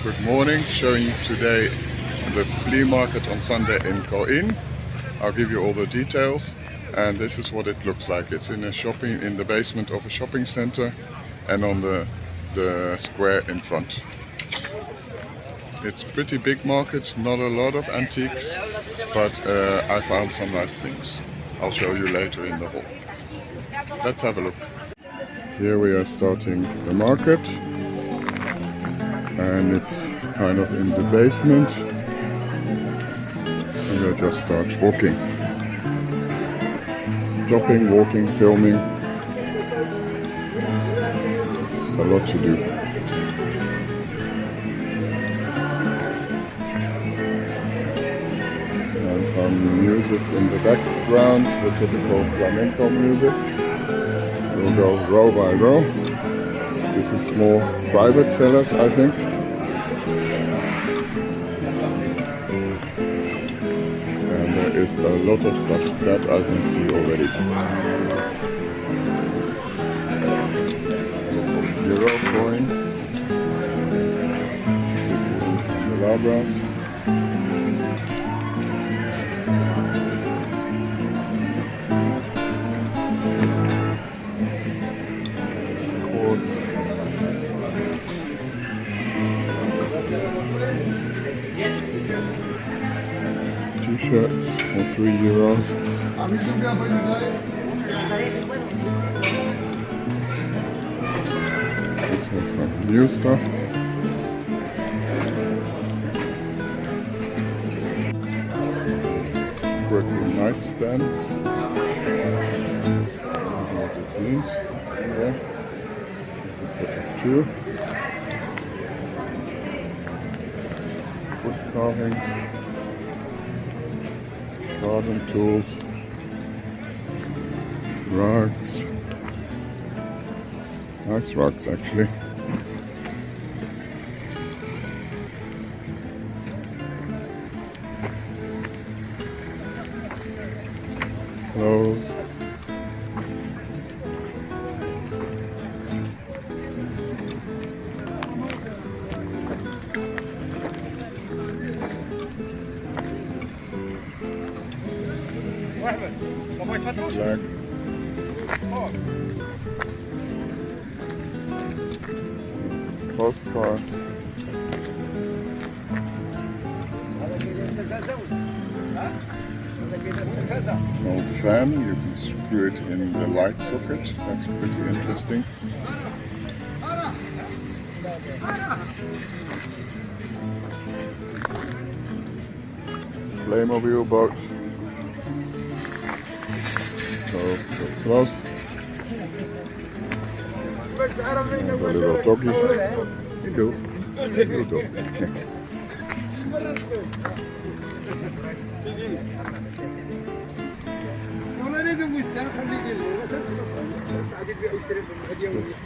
Good morning, showing you today the flea market on Sunday in Coin. I'll give you all the details, and this is what it looks like. It's in the basement of a shopping center and on the square in front. It's a pretty big market, not a lot of antiques, but I found some nice things. I'll show you later in the haul. Let's have a look. Here we are starting the market, and it's kind of in the basement. And we'll just start walking. Shopping, walking, filming. A lot to do. And some music in the background, the typical flamenco music. We'll go row by row. This is more private sellers, I think. And there is a lot of stuff that I can see already. Euro coins, candelabras. T-shirts for €3. This is some new stuff. Working nightstands. What it means. Yeah. This is a set of 2. Wood carvings. Garden tools, rugs, nice rugs actually. Clothes. Black. Postcards. An old fan, you can screw it in the light socket. That's pretty interesting. Playmobil boat. So close. There's a little doggy. Hello. Hello, dog.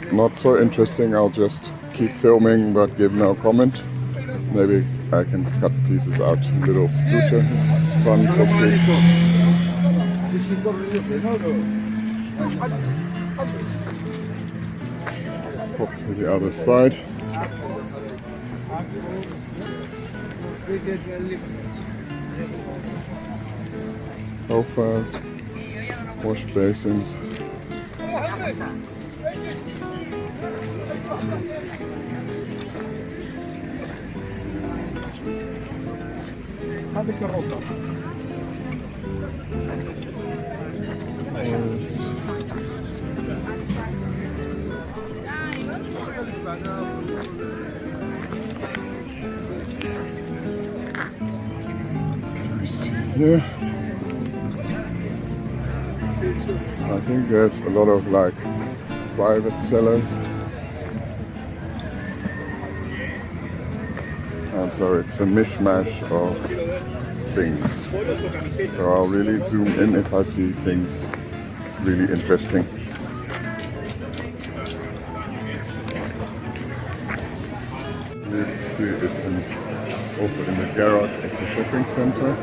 It's not so interesting, I'll just keep filming but give no comment. Maybe I can cut pieces out. Little scooter, it's fun for kids. Pop to the other side. Sofas, wash basins. Here, I think there's a lot of like private sellers, and so it's a mishmash of things. So I'll really zoom in if I see things really interesting. You see it also in the garage of the shopping center.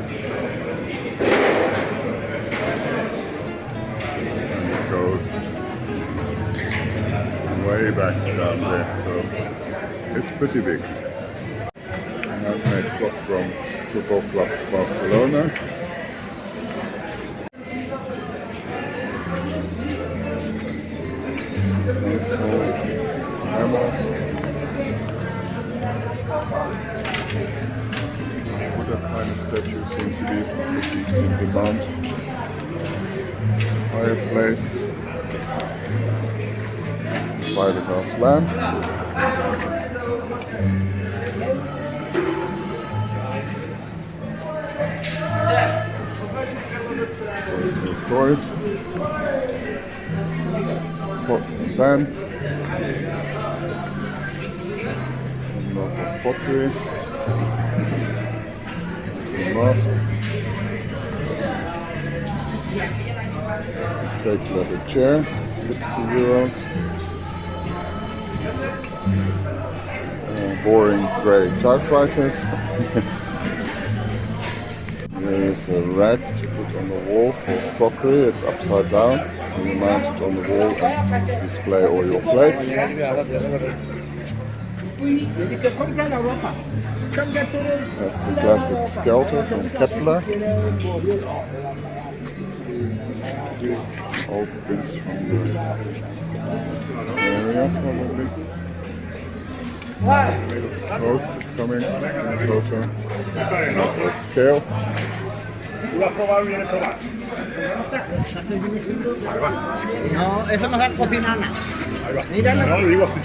Goes way back down there, so it's pretty big. handmade clock from Football Club Barcelona. Nice hammer. Buddha kind of statue seems to be in demand. Fireplace. Fiberglass lamp. Toys. Pots and pans. Some local pottery. Mask. Fake leather chair, €60. Boring grey typewriters. There is a rack to put on the wall for crockery. It's upside down. So you mount it on the wall and display all your plates. That's the classic Skelter from Kepler. Old things from the area probably. Rose is coming closer. Nice old scale. No, eso no es cocinar nada. Mira, no lo digo así.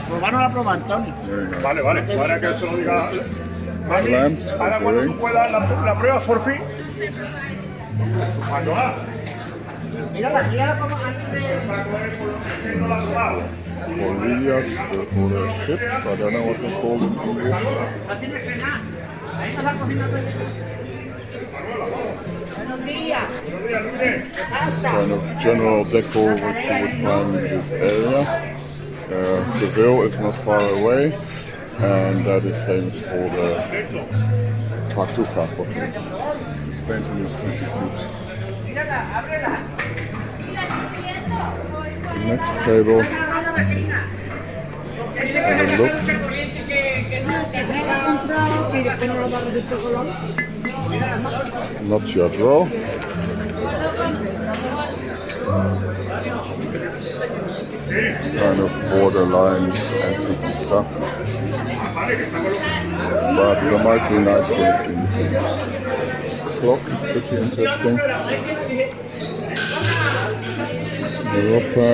Probarnos la prueba, Antonio. Vale, vale. Ahora que se lo diga. Mami, ahora cuando tú puedas la prueba por fin. Cuando va. Mira como antes de... Para comer por lo que no Bolillas for the ships. I don't know what they call them in English. Así de cenar. Ahí nos va cocinando. Buenos días. Kind of general decor which you would find in this area. Seville is not far away, and that is famous for the Tartufa pottery. This painting is pretty cute. The next table, have a look. Not your draw. Kind of borderline antique stuff. But there might be nice things in the clock is pretty interesting. Europa.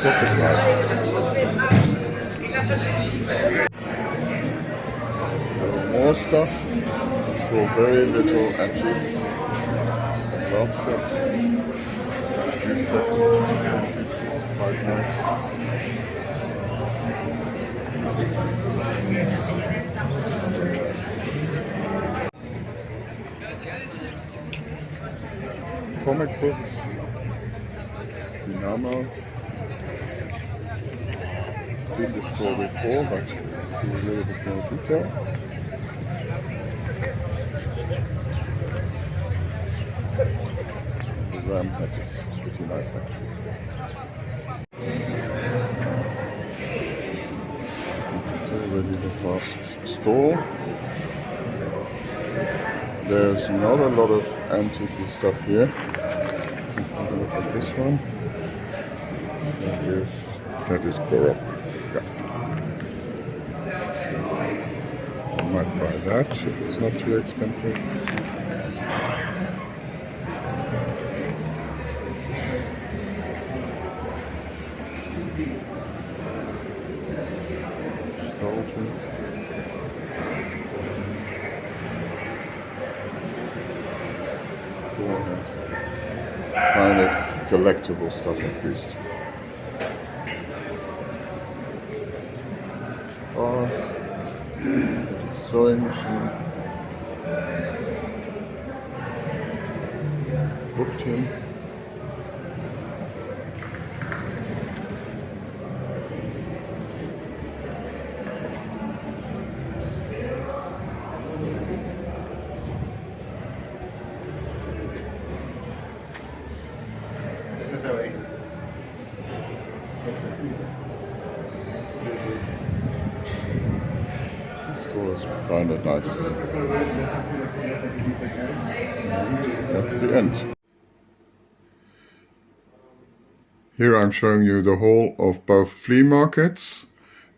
Clock is nice. More stuff. So very little antiques. Love set. Quite nice. Comic books. Dynamo. Seen this store before, but see a little bit more detail. The ram head is pretty nice actually. It's already the first store. There's not a lot of antique stuff here. Let's have a look at this one. That is Korok. Yeah. So I might buy that if it's not too expensive. Soldiers. Store has kind of collectible stuff at least. Sewing machine, book tin, Stores kind of nice. And that's the end. Here I'm showing you the whole of both flea markets.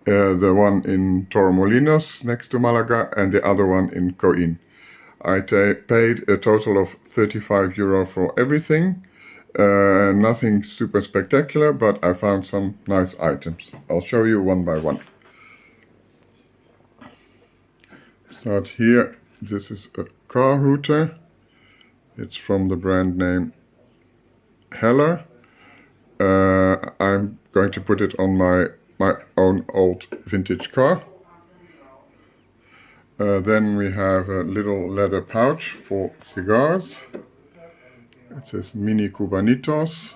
The one in Torremolinos next to Malaga and the other one in Coin. I paid a total of €35 for everything. Nothing super spectacular, but I found some nice items. I'll show you one by one. Start here. This is a car hooter. It's from the brand name Heller. I'm going to put it on my own old vintage car. Then we have a little leather pouch for cigars. It says Mini Cubanitos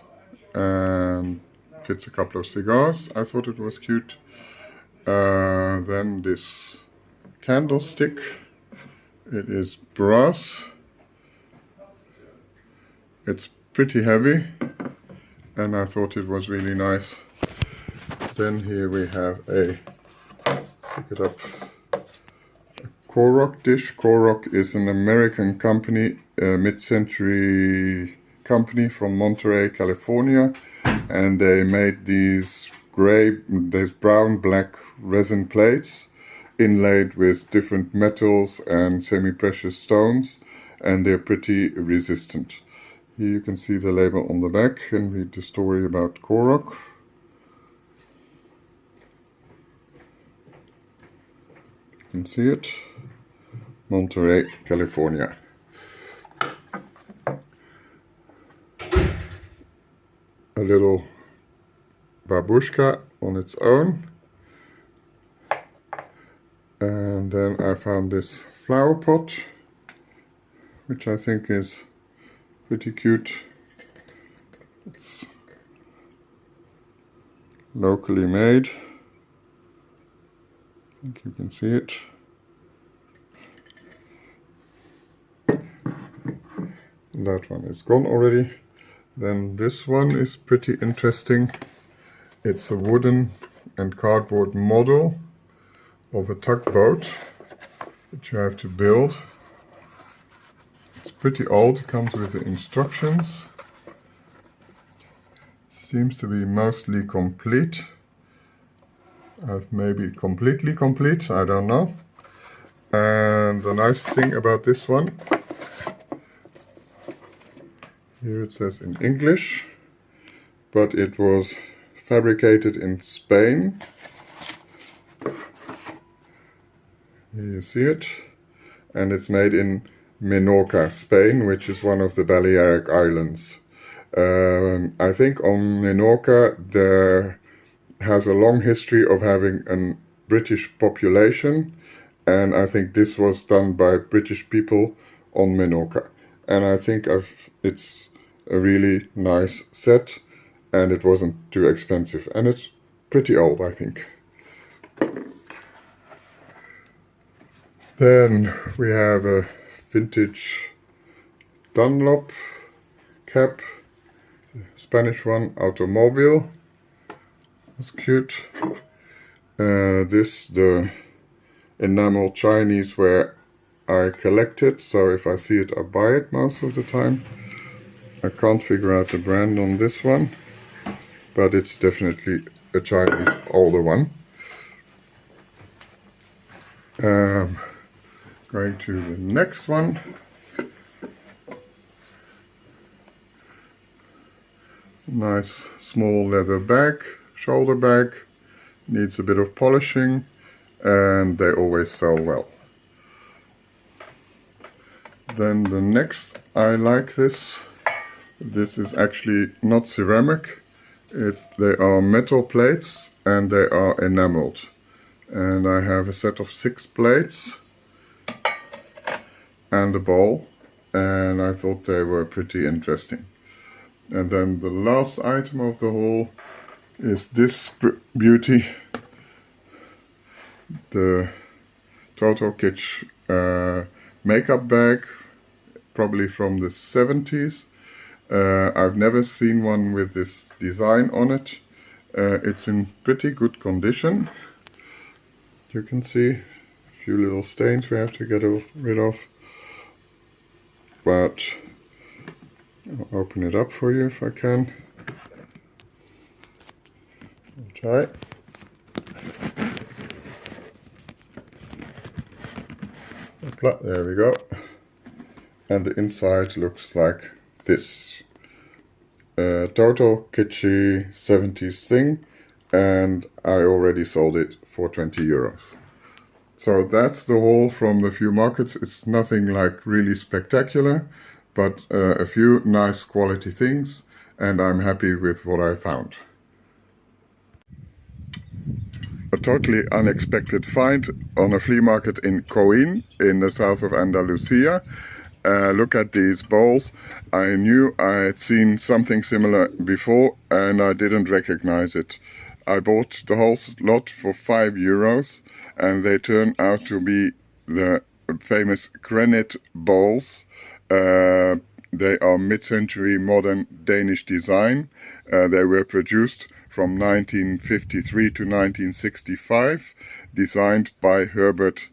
and fits a couple of cigars. I thought it was cute. Then this candlestick. It is brass. It's pretty heavy and I thought it was really nice. Then here we have a, pick it up, Korok dish. Korok is an American company, a mid-century company from Monterey, California, and they made these brown black resin plates inlaid with different metals and semi-precious stones, and they're pretty resistant. Here you can see the label on the back and read the story about Korok. You can see it. Monterey, California. A little babushka on its own. And then I found this flower pot, which I think is pretty cute. It's locally made. I think you can see it. That one is gone already. Then this one is pretty interesting. It's a wooden and cardboard model of a tugboat that you have to build. It's pretty old, it comes with the instructions. Seems to be mostly complete. Maybe completely complete, I don't know. And the nice thing about this one, here it says in English, but it was fabricated in Spain. Here you see it. And it's made in Menorca, Spain, which is one of the Balearic Islands. I think on Menorca there has a long history of having a British population, and I think this was done by British people on Menorca. And I think it's a really nice set, and it wasn't too expensive, and it's pretty old, I think. Then we have a vintage Dunlop cap, Spanish one, Automobile. That's cute. This, the enamel Chinese where I collect it, so if I see it I buy it most of the time. I can't figure out the brand on this one, but it's definitely a Chinese older one. Going to the next one. Nice small leather bag, shoulder bag, needs a bit of polishing, and they always sell well. Then the next, I like this. This is actually not ceramic. They are metal plates and they are enameled. And I have a set of 6 plates and a bowl, and I thought they were pretty interesting. And then the last item of the haul is this beauty, the Total Kitsch makeup bag, probably from the 70s. I've never seen one with this design on it, It's in pretty good condition. You can see a few little stains we have to get rid of, but I'll open it up for you if I can. I'll try. There we go. And the inside looks like this. Total kitschy 70s thing, and I already sold it for 20 euros. So that's the haul from the few markets. It's nothing like really spectacular, but a few nice quality things, and I'm happy with what I found. A totally unexpected find on a flea market in Coin in the south of Andalusia. Look at these bowls. I knew I had seen something similar before and I didn't recognize it. I bought the whole lot for 5 euros and they turn out to be the famous granite bowls. They are mid-century modern Danish design. They were produced from 1953 to 1965, designed by Herbert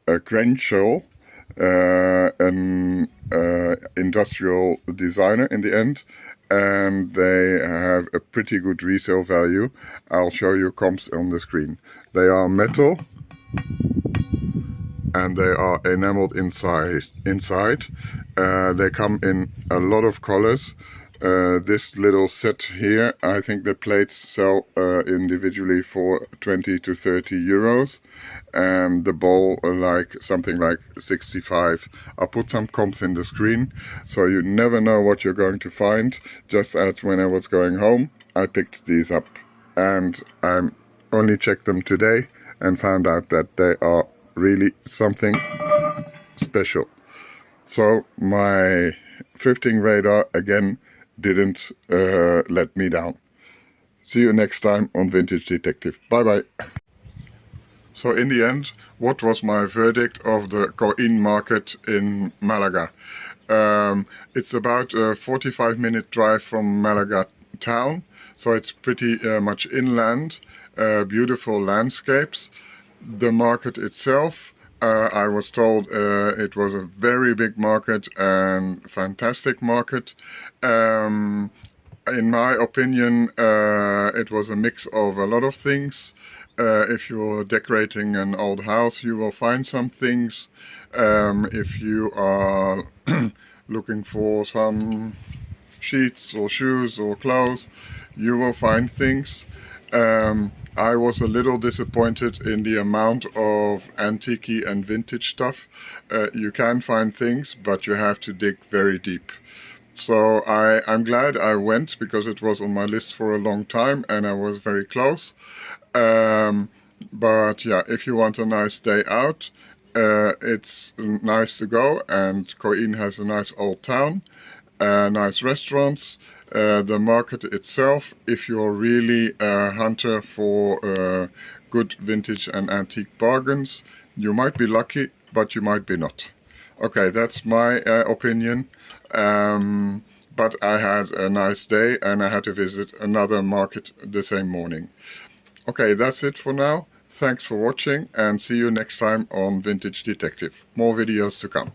Grenschel, an industrial designer in the end, and they have a pretty good resale value. I'll show you comps on the screen. They are metal and they are enameled inside. They come in a lot of colors. This little set here, I think the plates sell individually for 20 to 30 euros, and the bowl something like 65. I'll put some comps in the screen, so you never know what you're going to find. Just as when I was going home, I picked these up, and I only checked them today and found out that they are really something special. So my thrifting radar again didn't let me down. See you next time on Vintage Detective. Bye bye. So in the end, what was my verdict of the Coin market in Malaga? It's about a 45-minute drive from Malaga town, so it's pretty much inland, beautiful landscapes. The market itself, I was told it was a very big market and fantastic market. In my opinion, it was a mix of a lot of things. If you're decorating an old house, you will find some things. If you are looking for some sheets or shoes or clothes, you will find things. I was a little disappointed in the amount of antique and vintage stuff. You can find things, but you have to dig very deep. So I'm glad I went, because it was on my list for a long time and I was very close. But yeah, if you want a nice day out, it's nice to go, and Coin has a nice old town, nice restaurants. The market itself, if you're really a hunter for good vintage and antique bargains, you might be lucky, but you might be not. Okay, that's my opinion. But I had a nice day and I had to visit another market the same morning. Okay, that's it for now. Thanks for watching and see you next time on Vintage Detective. More videos to come.